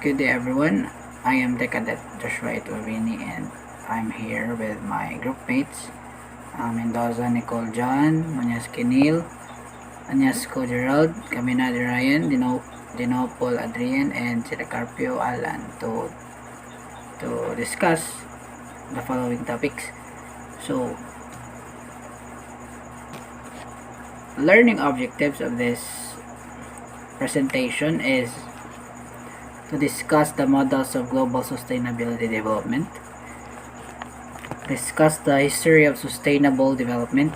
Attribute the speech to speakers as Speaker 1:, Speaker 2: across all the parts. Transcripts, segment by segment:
Speaker 1: Good day, everyone. I am the cadet Joshua Ituavini, and I'm here with my group mates, Mendoza Nicole John, Muñoz Kinil, Anyasco Gerald, Caminada Ryan, Dinopol Adrian, and Siracarpio Alan to discuss the following topics. So, learning objectives of this presentation is to discuss the models of global sustainability development, discuss the history of sustainable development,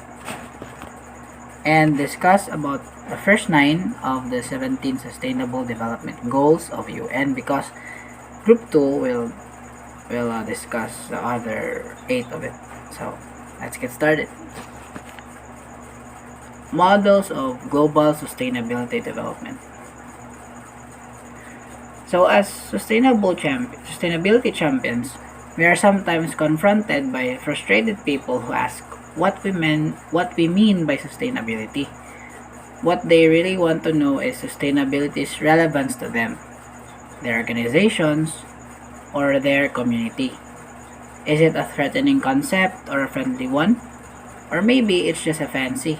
Speaker 1: and discuss about the first 9 of the 17 sustainable development goals of UN, because group 2 will discuss the other 8 of it. So let's get started. Models of global sustainability development. So as sustainability champions, we are sometimes confronted by frustrated people who ask what we mean by sustainability. What they really want to know is sustainability's relevance to them, their organizations, or their community. Is it a threatening concept or a friendly one? Or maybe it's just a fancy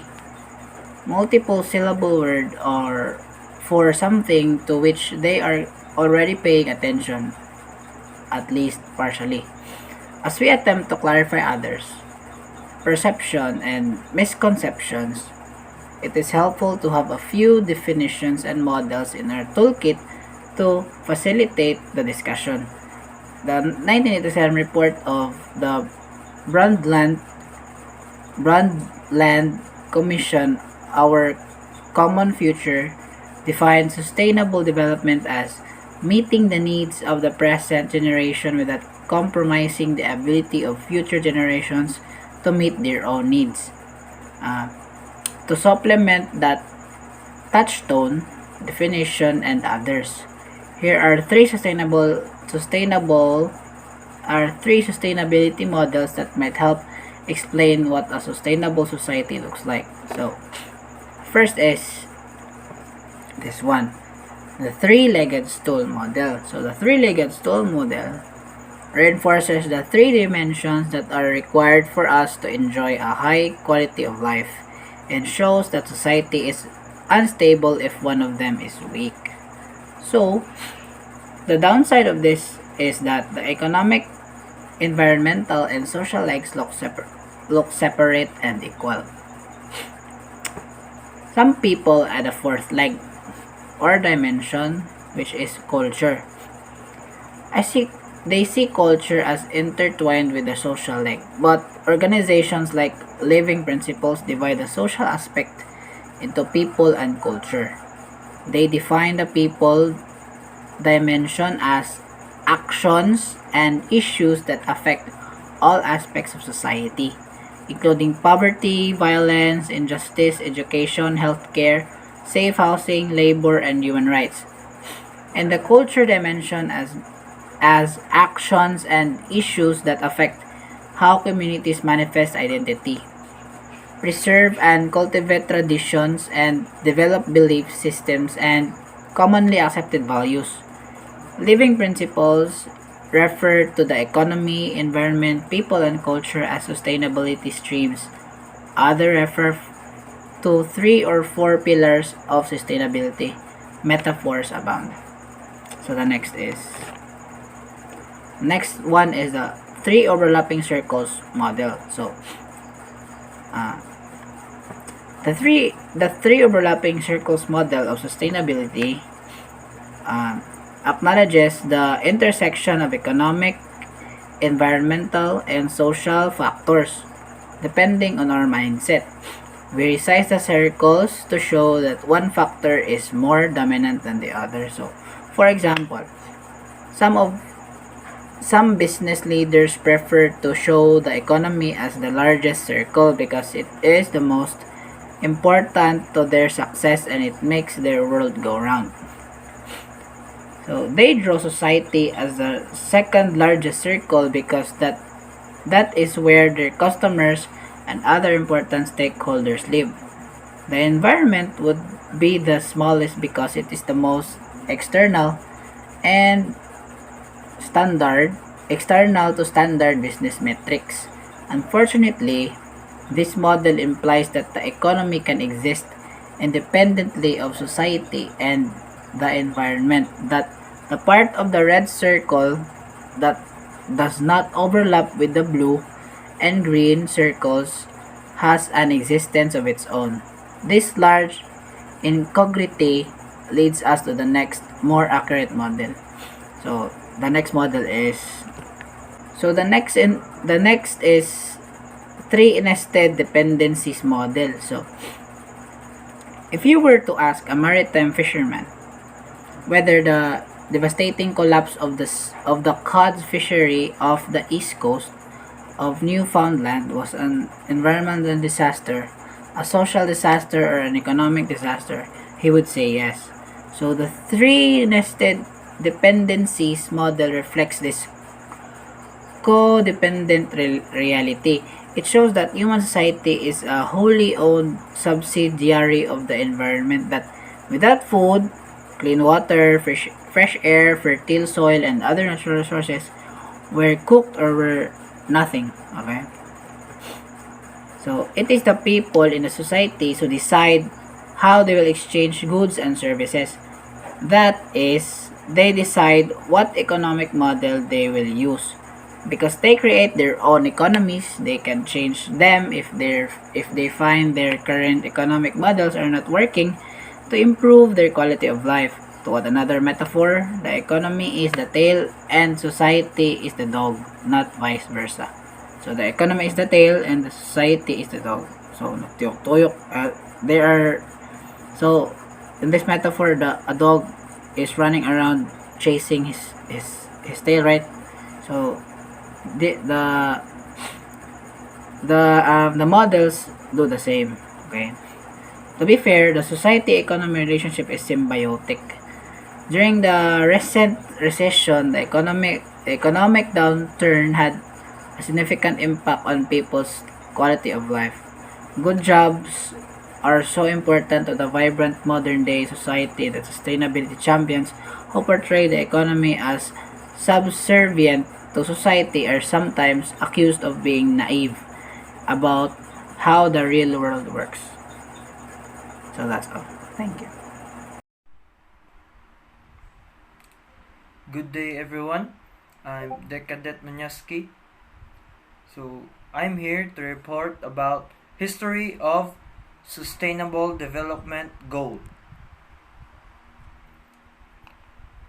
Speaker 1: multiple syllable word or for something to which they are already paying attention, at least partially. As we attempt to clarify others' perception and misconceptions, it is helpful to have a few definitions and models in our toolkit to facilitate the discussion. The 1987 report of the Brundtland Commission, Our Common Future, defines sustainable development as meeting the needs of the present generation without compromising the ability of future generations to meet their own needs. To supplement that touchstone definition and others, here are three sustainability models that might help explain what a sustainable society looks like. So, first is this one, the three-legged stool model. So the three-legged stool model reinforces the three dimensions that are required for us to enjoy a high quality of life and shows that society is unstable if one of them is weak. So the downside of this is that the economic, environmental, and social legs look separate and equal. Some people add a fourth leg or dimension, which is culture. They see culture as intertwined with the social leg, but organizations like Living Principles divide the social aspect into people and culture. They define the people dimension as actions and issues that affect all aspects of society, including poverty, violence, injustice, education, healthcare, safe housing, labor, and human rights. And the culture dimension as actions and issues that affect how communities manifest identity, preserve and cultivate traditions, and develop belief systems and commonly accepted values. Living Principles refer to the economy, environment, people, and culture as sustainability streams. Others refer to 3 or 4 pillars of sustainability. Metaphors abound. So the next one is the 3 overlapping circles model. So the three overlapping circles model of sustainability acknowledges the intersection of economic, environmental, and social factors depending on our mindset. We resize the circles to show that one factor is more dominant than the other. So, for example, some business leaders prefer to show the economy as the largest circle because it is the most important to their success and it makes their world go round. So they draw society as the second largest circle because that is where their customers and other important stakeholders live. The environment would be the smallest because it is the most external and standard external to standard business metrics. Unfortunately, this model implies that the economy can exist independently of society and the environment, that the part of the red circle that does not overlap with the blue and green circles has an existence of its own. This large incongruity leads us to the next, more accurate model. So the next model is the next is three nested dependencies model. So if you were to ask a maritime fisherman whether the devastating collapse of the cod fishery off the east coast of Newfoundland was an environmental disaster, a social disaster, or an economic disaster, he would say yes. So the three nested dependencies model reflects this codependent reality. It shows that human society is a wholly owned subsidiary of the environment, that without food, clean water, fresh air, fertile soil, and other natural resources, were cooked or were nothing. Okay? So it is the people in the society who decide how they will exchange goods and services. That is, they decide what economic model they will use. Because they create their own economies, they can change them if they find their current economic models are not working to improve their quality of life. To add another metaphor, the economy is the tail and society is the dog, not vice versa. So the economy is the tail and the society is the dog. So tuyok-tuyok, they are so in this metaphor, a dog is running around chasing his tail, right? So the the models do the same. Okay. To be fair, the society-economy relationship is symbiotic. During the recent recession, the economic downturn had a significant impact on people's quality of life. Good jobs are so important to the vibrant modern-day society that sustainability champions who portray the economy as subservient to society are sometimes accused of being naive about how the real world works. So that's all. Thank you.
Speaker 2: Good day, everyone. I'm Decadet Manyaski. So I'm here to report about history of Sustainable Development Goal.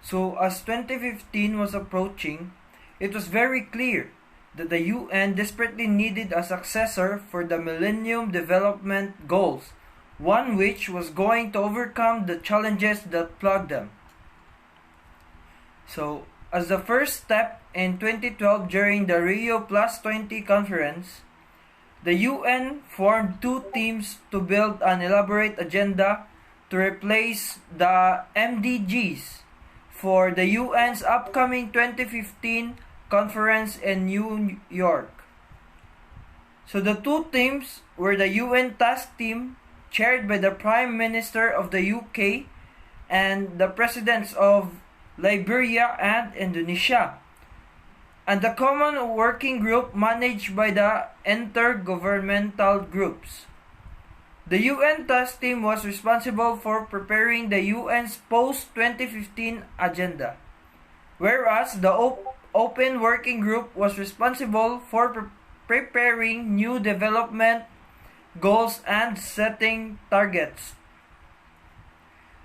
Speaker 2: So as 2015 was approaching, it was very clear that the UN desperately needed a successor for the Millennium Development Goals, one which was going to overcome the challenges that plagued them. So, as the first step in 2012 during the Rio Plus 20 conference, the UN formed two teams to build an elaborate agenda to replace the MDGs for the UN's upcoming 2015 conference in New York. So the two teams were the UN Task Team, chaired by the Prime Minister of the UK and the Presidents of Liberia and Indonesia, and the Common Working Group managed by the Intergovernmental Groups. The UN Task Team was responsible for preparing the UN's post-2015 agenda, whereas the Open Working Group was responsible for preparing new development goals and setting targets.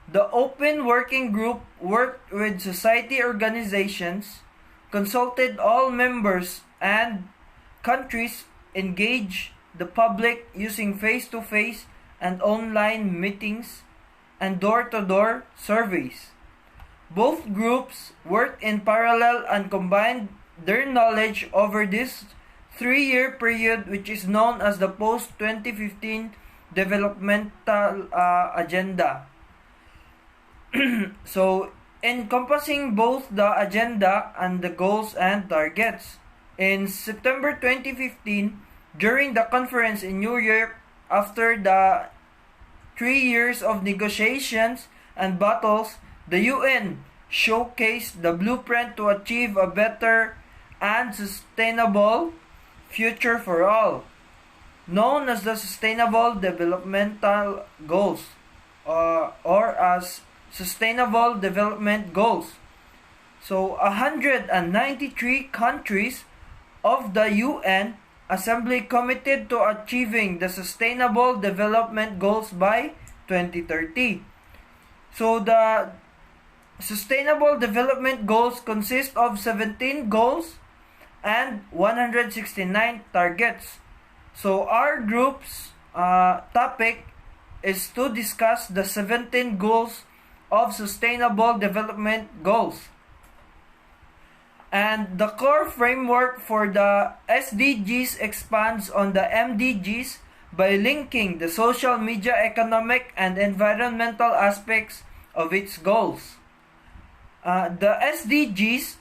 Speaker 2: The Open Working Group worked with society organizations, consulted all members and countries, engaged the public using face-to-face and online meetings and door-to-door surveys. Both groups worked in parallel and combined their knowledge over this 3-year period, which is known as the post-2015 developmental agenda. So, encompassing both the agenda and the goals and targets. In September 2015, during the conference in New York, after the 3 years of negotiations and battles, the UN showcase the blueprint to achieve a better and sustainable future for all, known as the Sustainable Developmental Goals, or as Sustainable Development Goals. So 193 countries of the UN Assembly committed to achieving the Sustainable Development Goals by 2030. So the Sustainable Development Goals consist of 17 goals and 169 targets. So our group's topic is to discuss the 17 goals of Sustainable Development Goals. And the core framework for the SDGs expands on the MDGs by linking the social, media, economic, and environmental aspects of its goals. The SDGs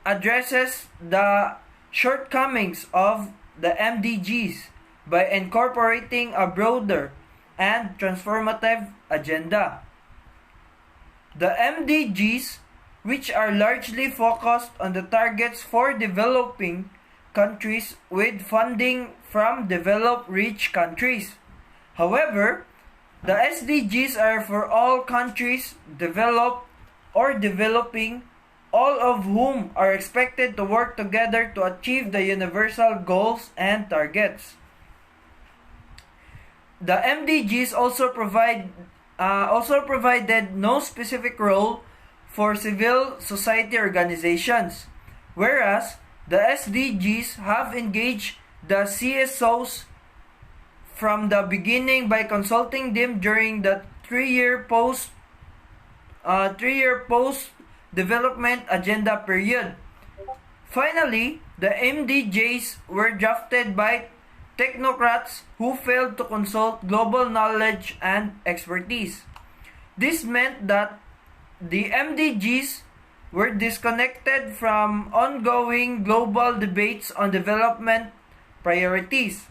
Speaker 2: addresses the shortcomings of the MDGs by incorporating a broader and transformative agenda. The MDGs, which are largely focused on the targets for developing countries with funding from developed rich countries. However, the SDGs are for all countries, developed or developing, all of whom are expected to work together to achieve the universal goals and targets. The MDGs also provided no specific role for civil society organizations, whereas the SDGs have engaged the CSOs from the beginning by consulting them during the three-year post-development agenda period. Finally, the MDGs were drafted by technocrats who failed to consult global knowledge and expertise. This meant that the MDGs were disconnected from ongoing global debates on development priorities.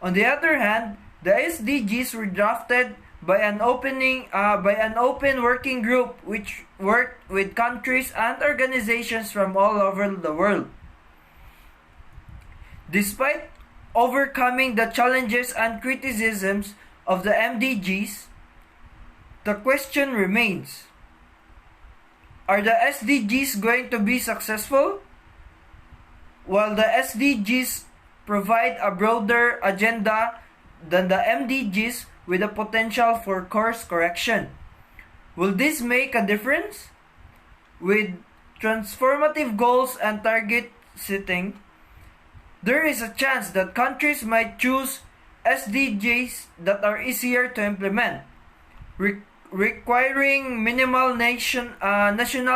Speaker 2: On the other hand, the SDGs were drafted by an open working group which worked with countries and organizations from all over the world. Despite overcoming the challenges and criticisms of the MDGs, the question remains: are the SDGs going to be successful? While the SDGs provide a broader agenda than the MDGs with a potential for course correction, will this make a difference? With transformative goals and target setting, there is a chance that countries might choose SDGs that are easier to implement, requiring minimal national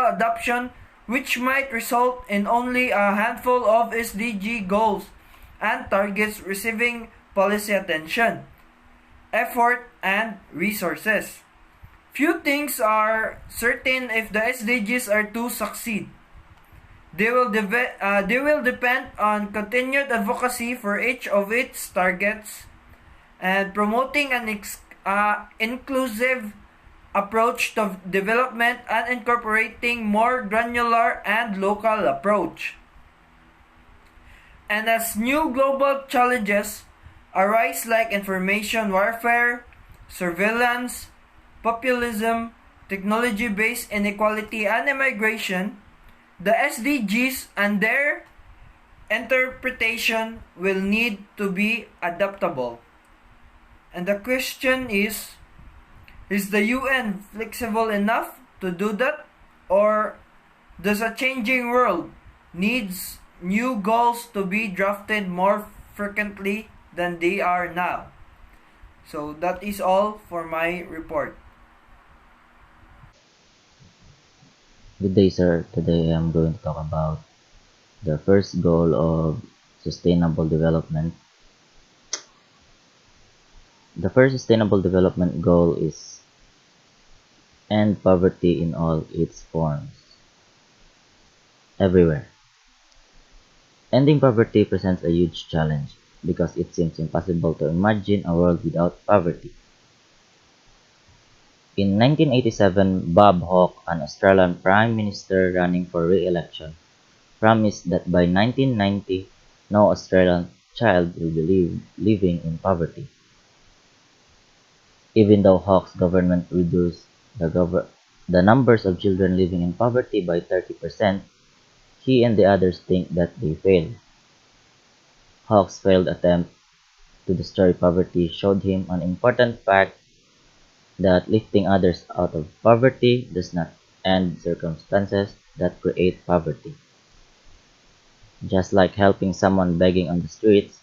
Speaker 2: adoption, which might result in only a handful of SDG goals and targets receiving policy attention, effort, and resources. Few things are certain if the SDGs are to succeed. They will depend on continued advocacy for each of its targets and promoting an inclusive approach to development and incorporating more granular and local approach. And as new global challenges arise like information warfare, surveillance, populism, technology-based inequality, and immigration, the SDGs and their interpretation will need to be adaptable. And the question is the UN flexible enough to do that? Or does a changing world needs new goals to be drafted more frequently than they are now? So that is all for my report.
Speaker 3: Good day, sir. Today I'm going to talk about the first goal of sustainable development. The first sustainable development goal is end poverty in all its forms, everywhere. Ending poverty presents a huge challenge because it seems impossible to imagine a world without poverty. In 1987, Bob Hawke, an Australian Prime Minister running for re-election, promised that by 1990 no Australian child will be living in poverty. Even though Hawke's government reduced the numbers of children living in poverty by 30%, he and the others think that they failed. Hawke's failed attempt to destroy poverty showed him an important fact that lifting others out of poverty does not end circumstances that create poverty. Just like helping someone begging on the streets,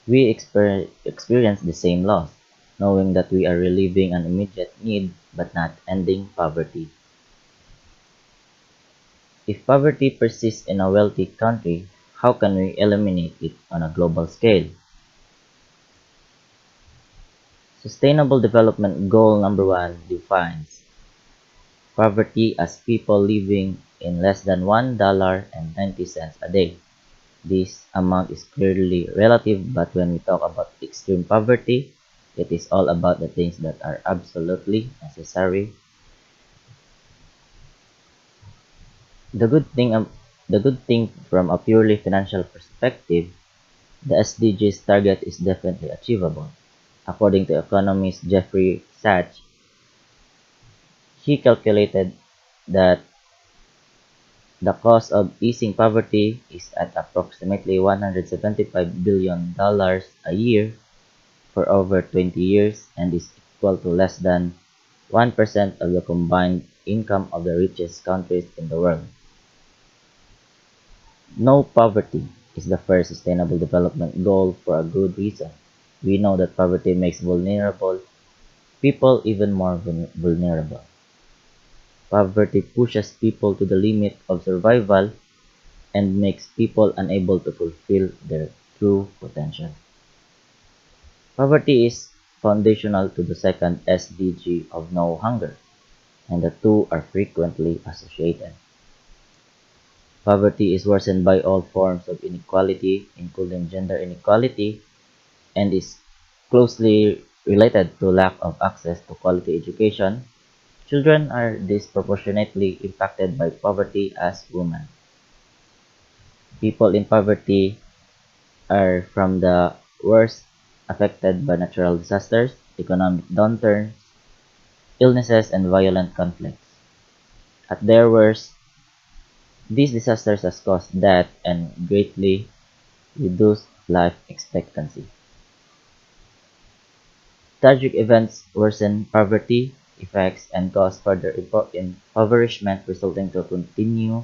Speaker 3: we experience the same loss, knowing that we are relieving an immediate need but not ending poverty. If poverty persists in a wealthy country, how can we eliminate it on a global scale? Sustainable Development Goal number 1 defines poverty as people living in less than $1.90 a day. This amount is clearly relative, but when we talk about extreme poverty, it is all about the things that are absolutely necessary. The good thing, the good thing from a purely financial perspective, the SDGs target is definitely achievable. According to economist Jeffrey Sachs, he calculated that the cost of easing poverty is at approximately $175 billion a year for over 20 years and is equal to less than 1% of the combined income of the richest countries in the world. No poverty is the first sustainable development goal for a good reason. We know that poverty makes vulnerable people even more vulnerable. Poverty pushes people to the limit of survival and makes people unable to fulfill their true potential. Poverty is foundational to the second SDG of no hunger, and the two are frequently associated. Poverty is worsened by all forms of inequality, including gender inequality, and is closely related to lack of access to quality education. Children are disproportionately impacted by poverty as women. People in poverty are from the worst affected by natural disasters, economic downturns, illnesses, and violent conflicts. At their worst, these disasters have caused death and greatly reduced life expectancy. Tragic events worsen poverty effects and cause further impoverishment, resulting to continue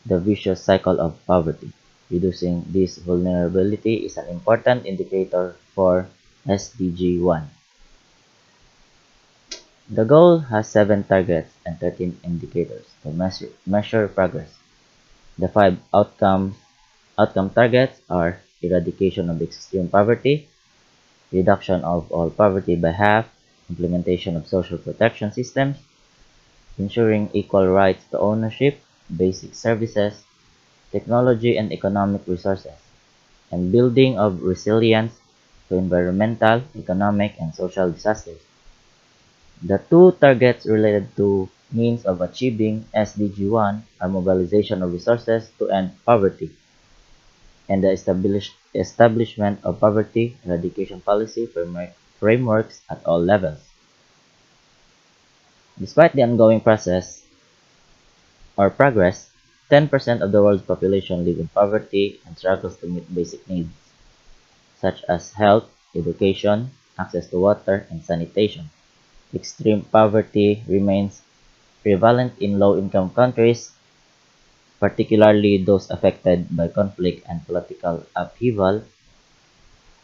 Speaker 3: the vicious cycle of poverty. Reducing this vulnerability is an important indicator for SDG 1. The goal has 7 targets and 13 indicators to measure progress. The 5 outcome targets are eradication of extreme poverty, reduction of all poverty by half, implementation of social protection systems, ensuring equal rights to ownership, basic services, technology and economic resources, and building of resilience to environmental, economic, and social disasters. The two targets related to means of achieving SDG 1 are mobilization of resources to end poverty and the establishment of poverty eradication policy frameworks at all levels. Despite the ongoing process or progress, 10% of the world's population live in poverty and struggles to meet basic needs, such as health, education, access to water, and sanitation. Extreme poverty remains prevalent in low-income countries, particularly those affected by conflict and political upheaval.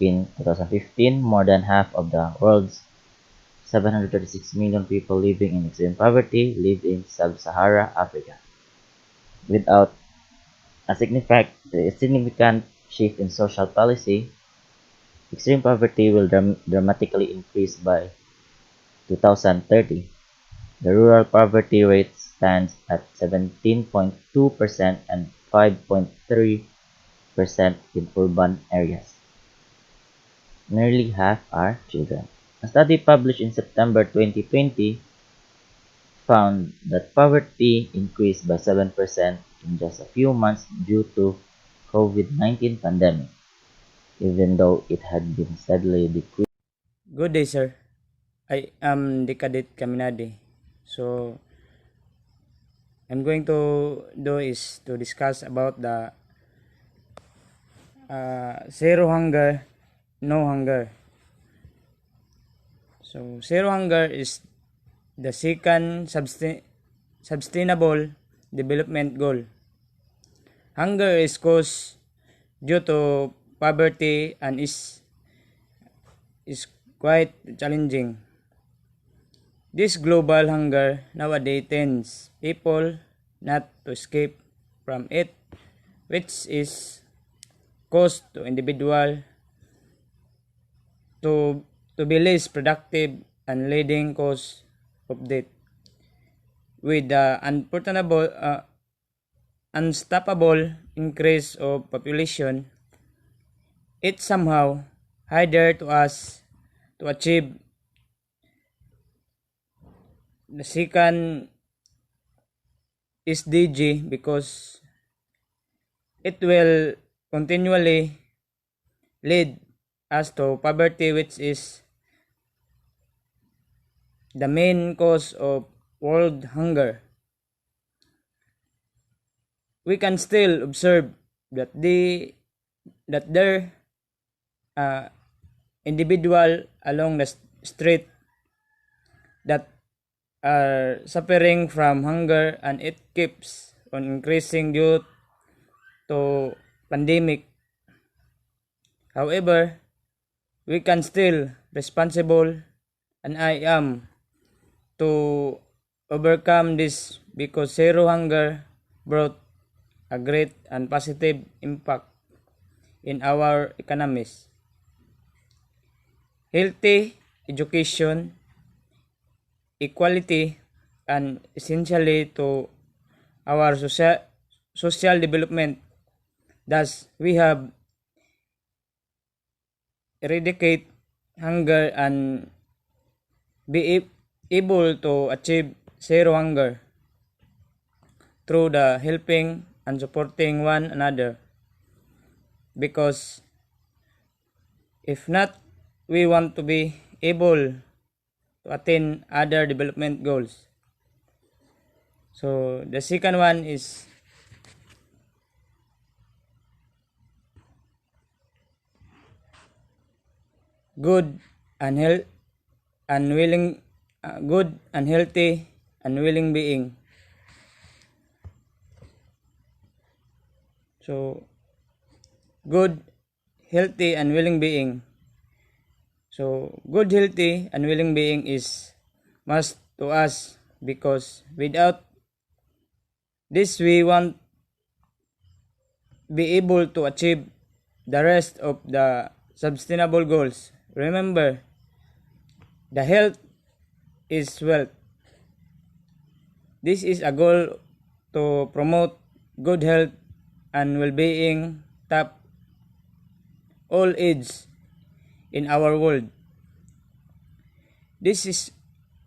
Speaker 3: In 2015, more than half of the world's 736 million people living in extreme poverty lived in sub-Sahara Africa. Without a significant shift in social policy, extreme poverty will dramatically increase by 2030. The rural poverty rate stands at 17.2% and 5.3% in urban areas. Nearly half are children. A study published in September 2020 found that poverty increased by 7% in just a few months due to COVID-19 pandemic, even though it had been steadily decreasing.
Speaker 4: Good day, sir. I am Dikadet Kaminadi. So, I'm going to do is to discuss about the zero hunger, no hunger. So, zero hunger is the second sustainable development goal. Hunger is caused due to poverty and is quite challenging. This global hunger nowadays tends people not to escape from it, which is caused to individual to be less productive and leading cause of death. With the unstoppable increase of population, it's somehow harder to us to achieve the second SDG because it will continually lead us to poverty, which is the main cause of world hunger. We can still observe that there individual along the street that are suffering from hunger, and it keeps on increasing due to pandemic. However, we can still responsible, and I am to overcome this because zero hunger brought a great and positive impact in our economies. Healthy education, equality, and essentially to our social development. Thus, we have eradicate hunger and be able to achieve zero hunger through the helping and supporting one another. Because if not, we want to be able to attain other development goals. So the second one is good and good and healthy and willing being. So good, healthy, and willing being. So good, healthy, and willing being is must to us because without this we won't be able to achieve the rest of the sustainable goals. Remember, the health is wealth. This is a goal to promote good health and well-being top all age in our world. This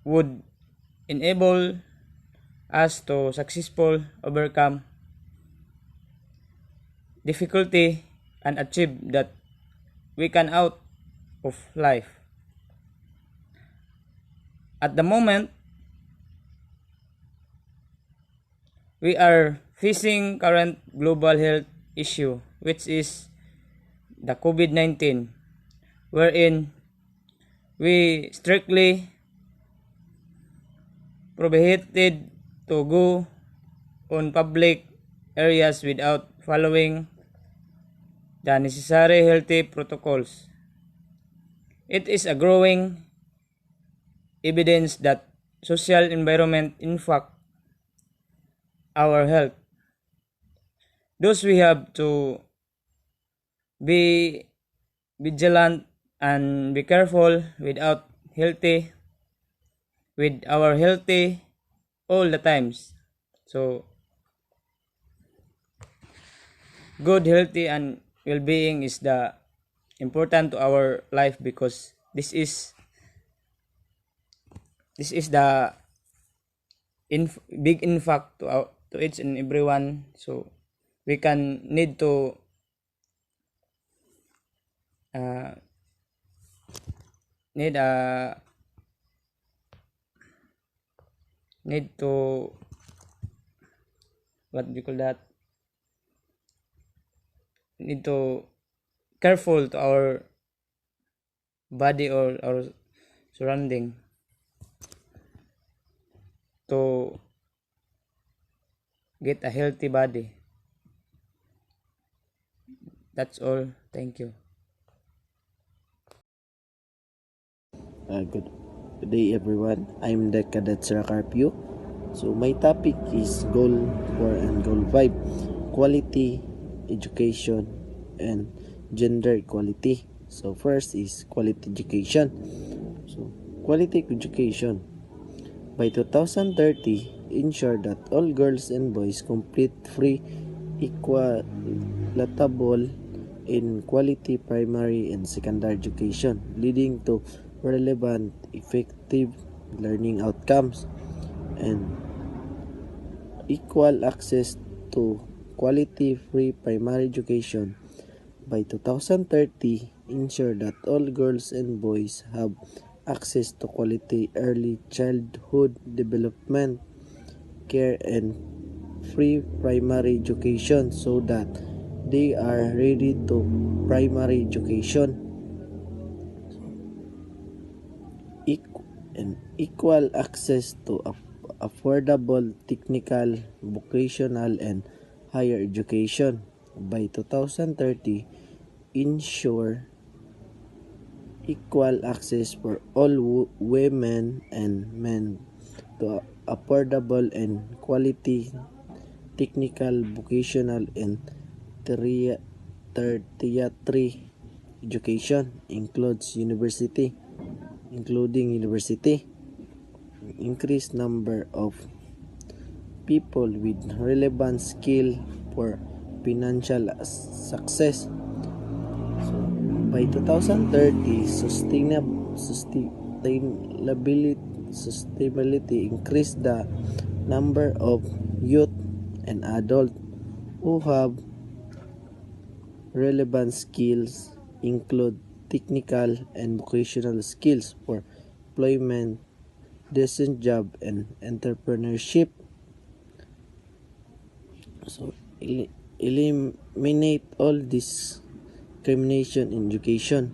Speaker 4: would enable us to successfully overcome difficulty and achieve that we can out of life. At the moment, we are facing current global health issue, which is the COVID-19, wherein we strictly prohibited to go on public areas without following the necessary healthy protocols. It is a growing evidence that social environment impact our health. Thus, we have to be vigilant and be careful with our healthy all the times. So good, healthy, and well-being is the important to our life because this is this is the big impact to each and everyone. So we can uh, need need to what do you call that, need to careful to our body or our surrounding to get a healthy body. That's all. Thank you.
Speaker 5: Good day everyone. I'm the Cadet Sir Carpio. So my topic is Goal 4 and Goal 5, quality education and gender equality. So first is quality education. So quality education by 2030 ensure that all girls and boys complete free, equitable in quality primary and secondary education, leading to relevant, effective learning outcomes and equal access to quality free primary education. By 2030, ensure that all girls and boys have access to quality early childhood development care and free primary education so that they are ready to primary education. And equal access to affordable technical, vocational, and higher education. By 2030, ensure equal access for all women and men to affordable and quality technical, vocational, and tertiary education including university. Increased number of people with relevant skill for financial success. So, by 2030, sustainability increase the number of youth and adults who have relevant skills include technical and vocational skills for employment, decent job, and entrepreneurship. So, eliminate all discrimination in education.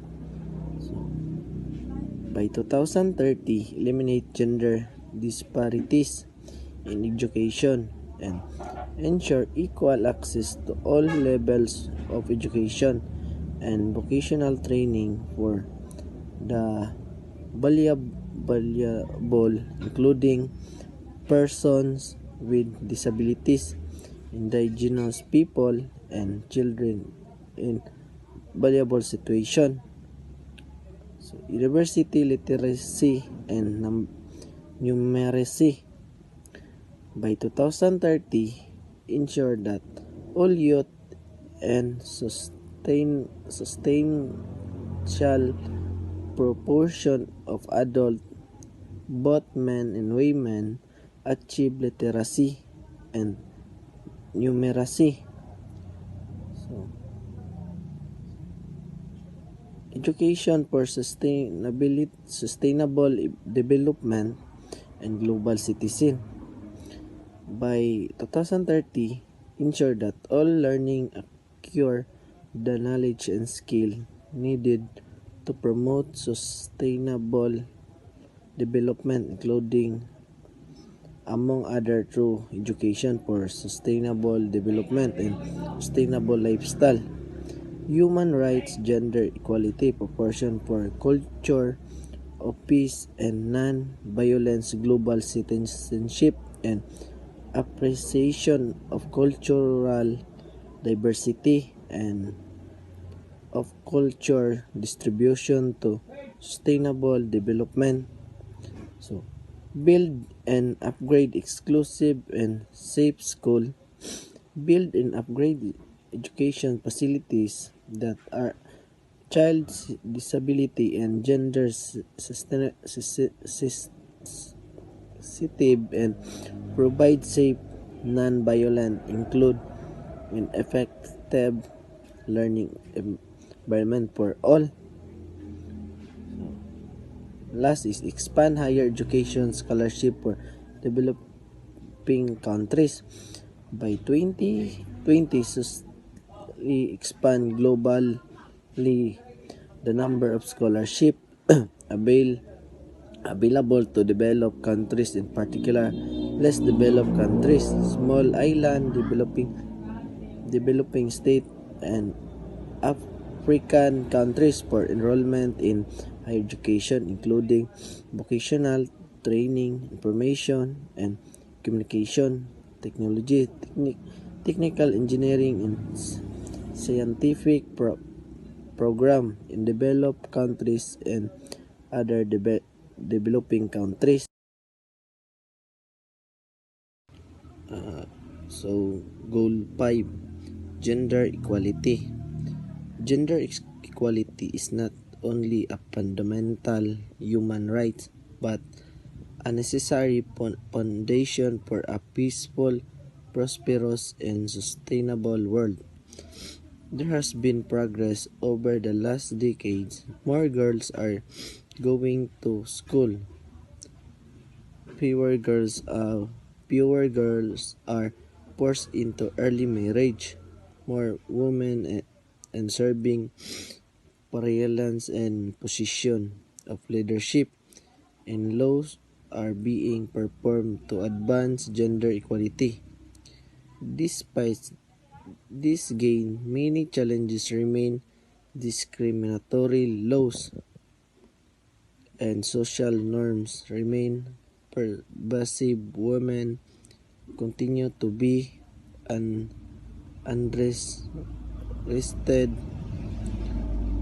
Speaker 5: So, by 2030, eliminate gender disparities in education and ensure equal access to all levels of education and vocational training for the valuable including persons with disabilities, indigenous people, and children in valuable situation. So, university literacy and numeracy. By 2030, ensure that all youth and substantial proportion of adult, both men and women, achieve literacy and numeracy. So, education for sustainable development and global citizen. By 2030, ensure that all learning acquire the knowledge and skill needed to promote sustainable development including among other through education for sustainable development and sustainable lifestyle, human rights, gender equality, proportion for culture of peace and non-violence, global citizenship, and appreciation of cultural diversity and of culture distribution to sustainable development. So, build and upgrade exclusive and safe school. Build and upgrade education facilities that are child disability and gender sensitive and provide safe, non-violent, include an effective learning environment for all. Last is expand higher education scholarship for developing countries. By 2020, expand globally the number of scholarship available to developed countries, in particular less developed countries, small island developing state, and African countries for enrollment in higher education, including vocational training, information and communication technology, technical engineering, and scientific program in developed countries and other developing countries. So, goal 5, gender equality. Gender equality is not only a fundamental human right, but a necessary foundation for a peaceful, prosperous, and sustainable world. There has been progress over the last decades. More girls are going to school. Fewer girls, uh, fewer girls are forced into early marriage. More women and serving parliaments and position of leadership and laws are being performed to advance gender equality. Despite this gain, many challenges remain. Discriminatory laws and social norms remain pervasive. Women continue to be unrestricted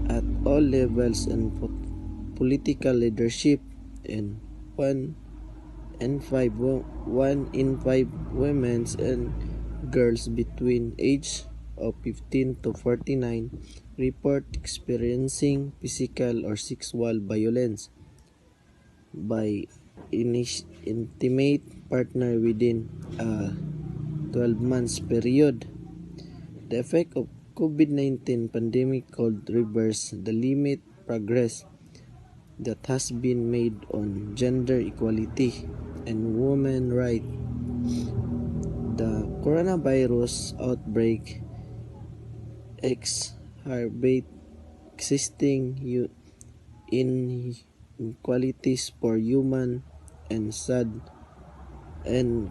Speaker 5: at all levels and political leadership, and one in five women and girls between age of 15 to 49 report experiencing physical or sexual violence by intimate partner within a 12 months period. The effect of COVID-19 pandemic could reverse the limit progress that has been made on gender equality and women's rights. The coronavirus outbreak exacerbated existing inequalities for human and sad and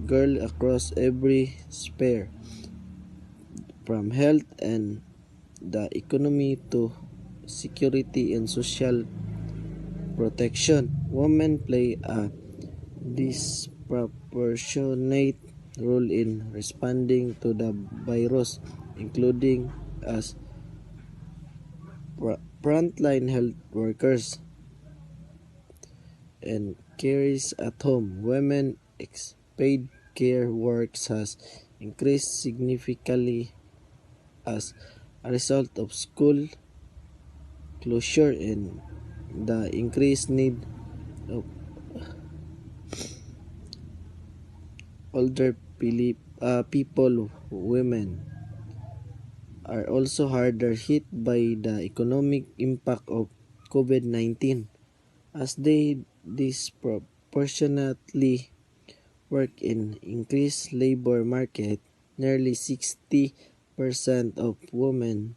Speaker 5: girl across every sphere, from health and the economy to security and social protection. Women play a disproportionate role in responding to the virus, including as frontline health workers and carers at home. Women paid care works has increased significantly as a result of school closure and the increased need of older people. Women are also harder hit by the economic impact of COVID-19 as they disproportionately work in increased labor market. Nearly 60% of women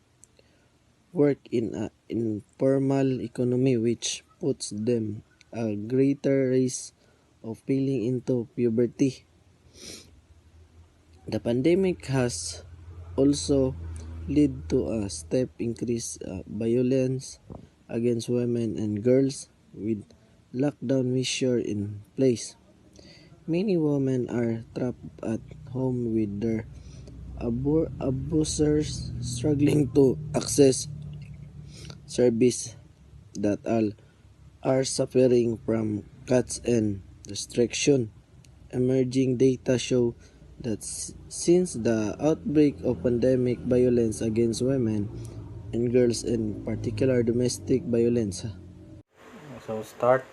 Speaker 5: work in an informal economy, which puts them a greater risk of falling into puberty. The pandemic has also led to a step increase violence against women and girls with lockdown measures in place. Many women are trapped at home with their abusers, struggling to access service that all are suffering from cuts and restriction. Emerging data show that since the outbreak of pandemic, violence against women and girls, in particular domestic violence,
Speaker 6: So start.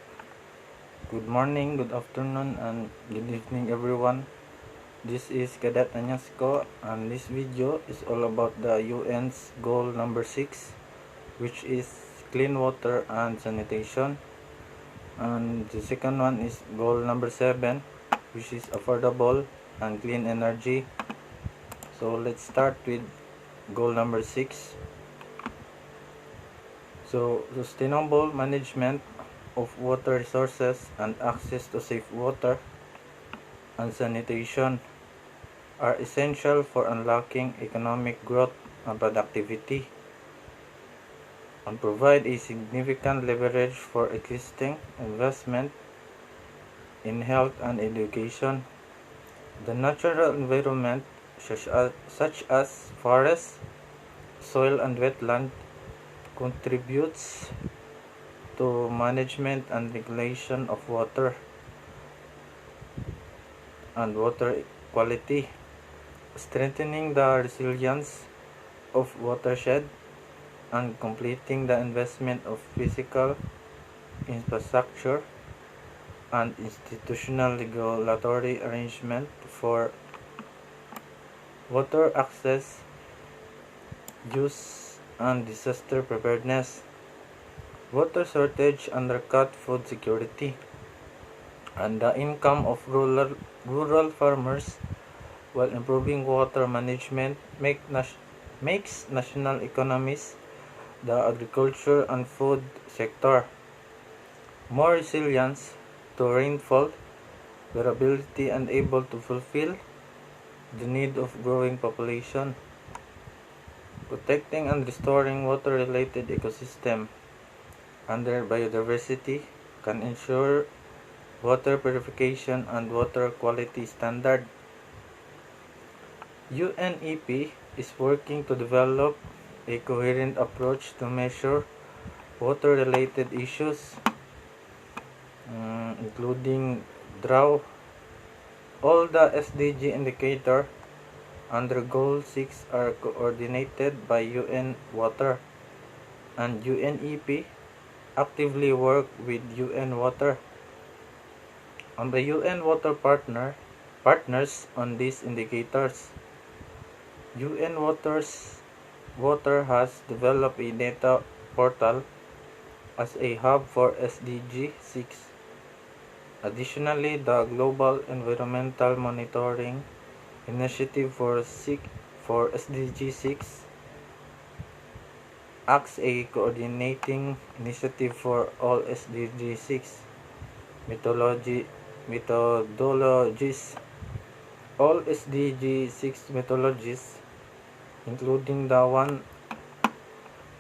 Speaker 6: Good morning, good afternoon, and good evening, everyone. This is Cadet Anyasco, and this video is all about the UN's goal number 6, which is clean water and sanitation. And the second one is goal number 7, which is affordable and clean energy. So let's start with goal number 6. So sustainable management of water resources and access to safe water and sanitation are essential for unlocking economic growth and productivity, and provide a significant leverage for existing investment in health and education. The natural environment, such as forests, soil, and wetland, contributes to management and regulation of water and water quality, strengthening the resilience of watershed and completing the investment of physical infrastructure and institutional regulatory arrangement for water access, use, and disaster preparedness. Water shortage undercut food security and the income of rural farmers, while improving water management makes national economies, the agriculture and food sector, more resilient to rainfall variability and able to fulfill the need of growing population. Protecting and restoring water-related ecosystem under biodiversity can ensure water purification and water quality standard. UNEP is working to develop a coherent approach to measure water-related issues, including drought. All the SDG indicator under Goal 6 are coordinated by UN Water, and UNEP actively work with UN Water and the UN Water partners on these indicators. UN Water has developed a data portal as a hub for SDG 6. Additionally, the Global Environmental Monitoring Initiative for SDG 6 acts a coordinating initiative for all SDG 6 methodologies. All SDG 6 methodologies, including the one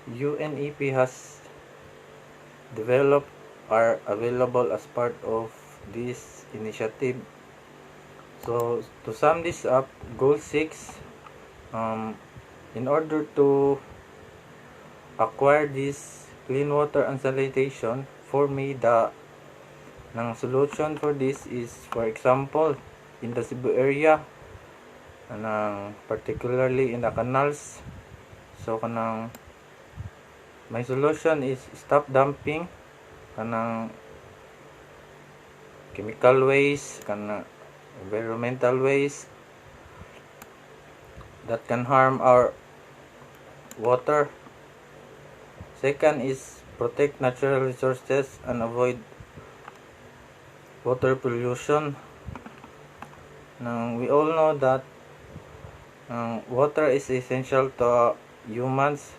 Speaker 6: UNEP has developed, are available as part of this initiative. So to sum this up, Goal 6, in order to acquire this clean water and sanitation, for me, the solution for this is, for example, in the Cebu area, particularly in the canals. So my solution is stop dumping chemical waste, environmental waste that can harm our water. Second is protect natural resources and avoid water pollution. Now, we all know that water is essential to humans,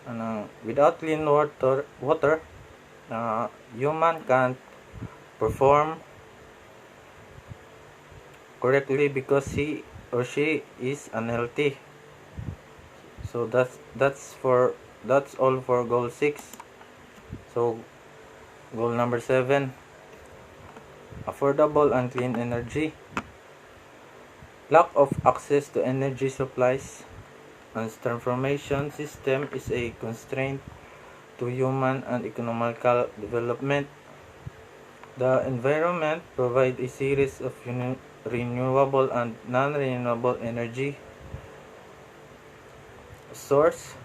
Speaker 6: and without clean water, human can't perform correctly because he or she is unhealthy. So that's all for Goal 6. So goal number 7, affordable and clean energy. Lack of access to energy supplies and transformation system is a constraint to human and economical development. The environment provides a series of renewable and non-renewable energy source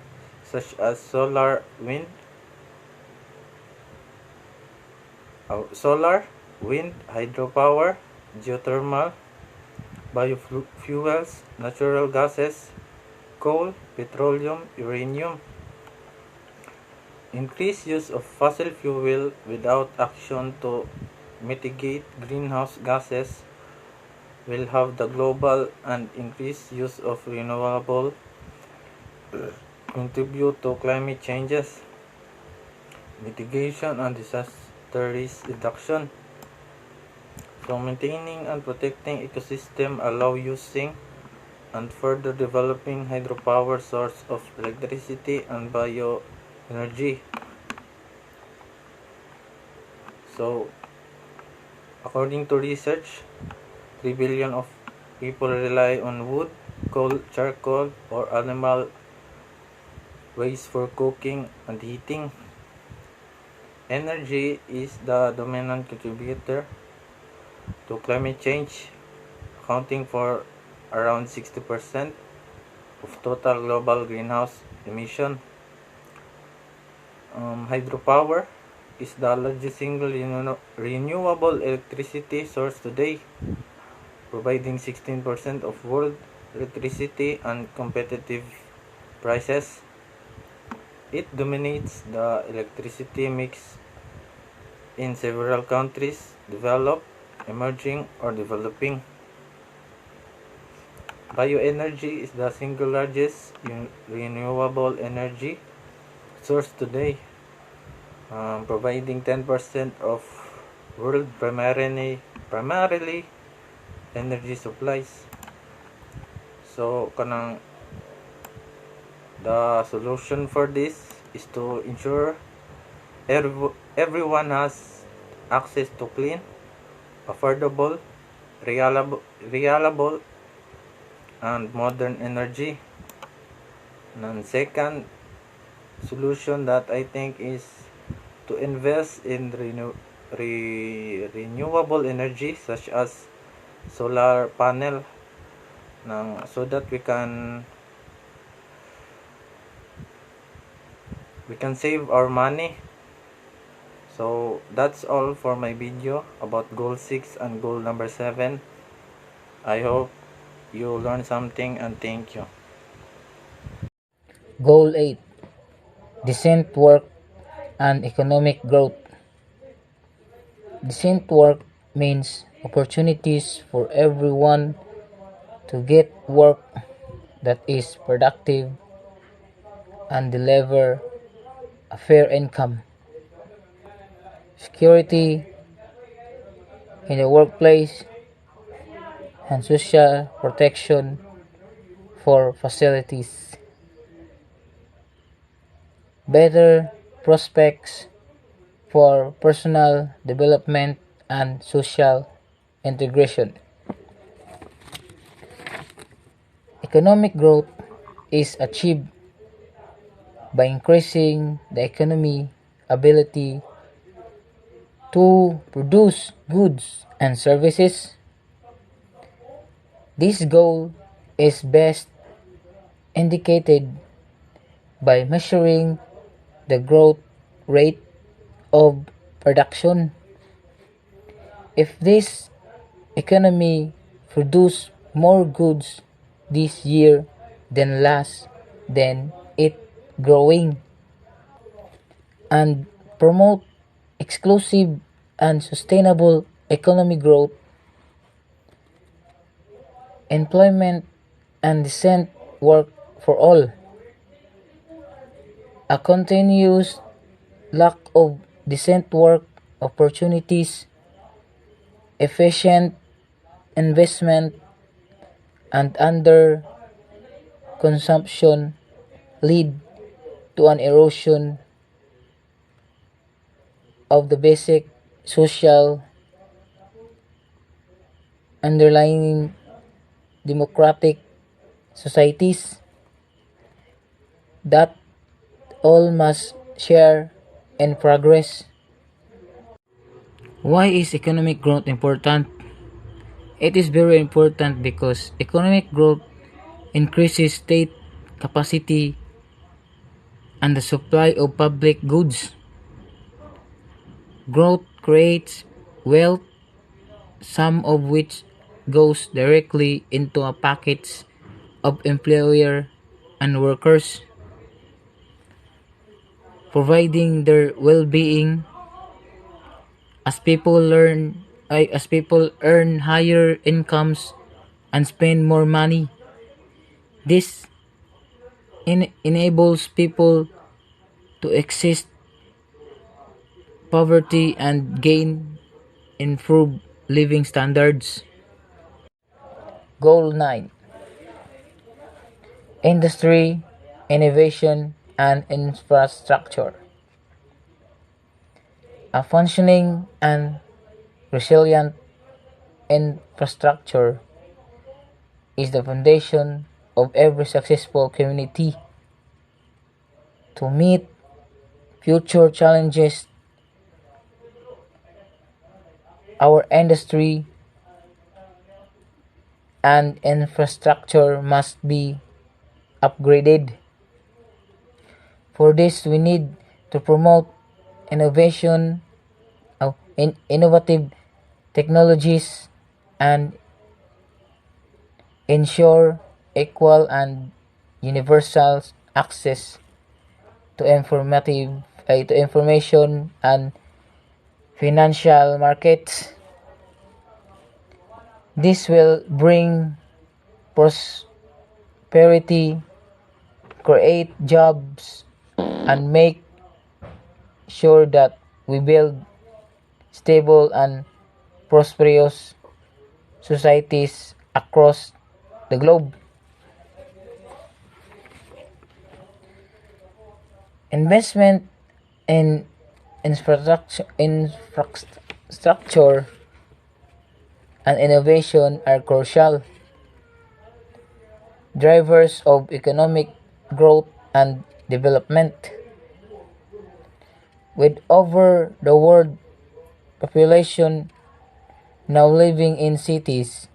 Speaker 6: such as solar, wind, solar, wind, hydropower, geothermal, biofuels, natural gases, coal, petroleum, uranium. Increased use of fossil fuel without action to mitigate greenhouse gases will have the global and increased use of renewable contribute to climate changes, mitigation and disaster risk reduction. So maintaining and protecting ecosystem allow using and further developing hydropower source of electricity and bioenergy. So according to research, 3 billion of people rely on wood, coal, charcoal, or animal waste for cooking and heating. Energy is the dominant contributor to climate change, accounting for around 60% of total global greenhouse emission. Hydropower is the largest single renewable electricity source today, providing 16% of world electricity and competitive prices. It dominates the electricity mix in several countries, developed, emerging, or developing. Bioenergy is the single largest renewable energy source today, providing 10% of world primarily energy supplies. So kanang the solution for this is to ensure everyone has access to clean, affordable, reliable and modern energy. And second solution that I think is to invest in renewable energy such as solar panel so that we can save our money. So that's all for my video about goal 6 and goal number 7. I hope you learned something and thank you.
Speaker 1: Goal 8. Decent work and economic growth. Decent work means opportunities for everyone to get work that is productive and deliver a fair income. Security in the workplace and social protection for facilities. Better prospects for personal development and social integration. Economic growth is achieved by increasing the economy ability to produce goods and services. This goal is best indicated by measuring the growth rate of production. If this economy produce more goods this year than last, then it growing. And promote exclusive and sustainable economic growth, employment and decent work for all. A continuous lack of decent work opportunities, efficient investment, and under consumption lead to an erosion of the basic social underlying democratic societies that all must share in progress. Why is economic growth important? It is very important because economic growth increases state capacity and the supply of public goods. Growth creates wealth, some of which goes directly into a pockets of employer and workers, providing their well-being as people earn higher incomes and spend more money. This enables people to exist poverty and gain improved living standards. Goal 9: Industry, Innovation, and Infrastructure. A functioning and resilient infrastructure is the foundation of every successful community. To meet future challenges, our industry and infrastructure must be upgraded. For this, we need to promote innovation, innovative technologies, and ensure equal and universal access to information and financial markets. This will bring prosperity, create jobs, and make sure that we build stable and prosperous societies across the globe. Investment in infrastructure and innovation are crucial drivers of economic growth and development. With over the world population now living in cities,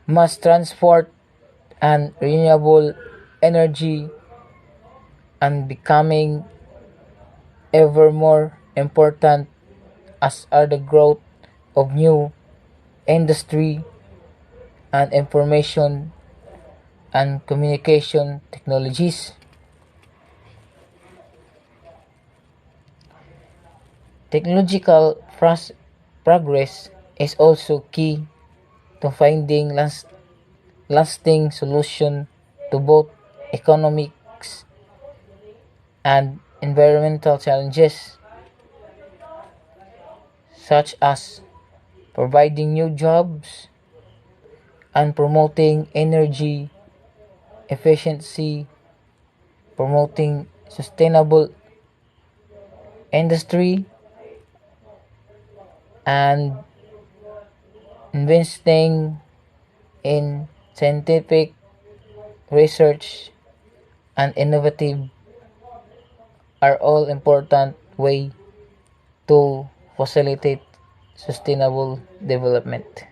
Speaker 1: mass transport and renewable energy and becoming ever more important, as are the growth of new industry and information and communication technologies. Technological progress is also key to finding lasting solutions to both economics and environmental challenges, such as providing new jobs and promoting energy efficiency, promoting sustainable industry, and investing in scientific research and innovative are all important way to facilitate sustainable development.